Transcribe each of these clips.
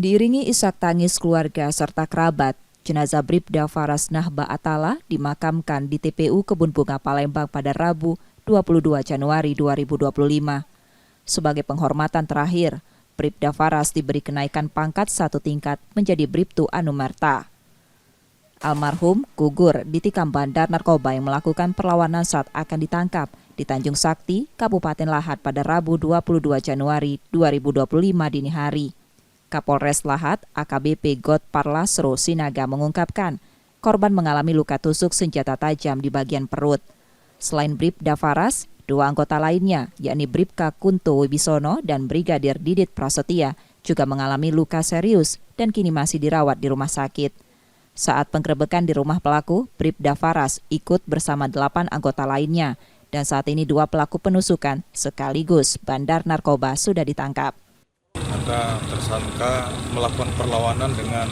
Diiringi isak tangis keluarga serta kerabat, jenazah Bribda Faras Nahba Atala dimakamkan di TPU Kebun Bunga Palembang pada Rabu 22 Januari 2025. Sebagai penghormatan terakhir, Bribda Faras diberi kenaikan pangkat 1 tingkat menjadi Bribtu Anumerta. Almarhum gugur ditikam bandar narkoba yang melakukan perlawanan saat akan ditangkap di Tanjung Sakti, Kabupaten Lahat pada Rabu 22 Januari 2025 dini hari. Kapolres Lahat AKBP God Parlasro Sinaga mengungkapkan, korban mengalami luka tusuk senjata tajam di bagian perut. Selain Bribda Faras, 2 anggota lainnya, yakni Bribka Kunto Wibisono dan Brigadir Didit Prasetya, juga mengalami luka serius dan kini masih dirawat di rumah sakit. Saat penggerebekan di rumah pelaku, Bribda Faras ikut bersama 8 anggota lainnya, dan saat ini 2 pelaku penusukan sekaligus bandar narkoba sudah ditangkap. Maka tersangka melakukan perlawanan dengan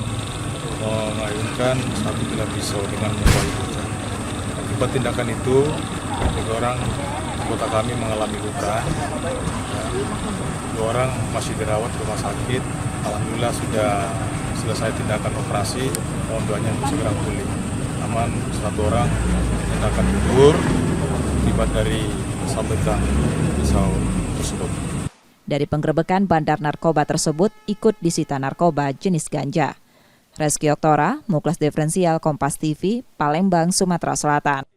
mengayunkan 1 bilah pisau dengan membawa luka. Akibat tindakan itu, 3 orang anggota kami mengalami luka. 2 orang masih dirawat di rumah sakit. Alhamdulillah sudah selesai tindakan operasi, mohon doanya untuk segera pulih. Namun 1 orang tindakan gugur akibat dari sabetan pisau tersebut. Dari penggerebekan bandar narkoba tersebut ikut disita narkoba jenis ganja. Reski Oktora, Muklas Diferensial Kompas TV, Palembang, Sumatera Selatan.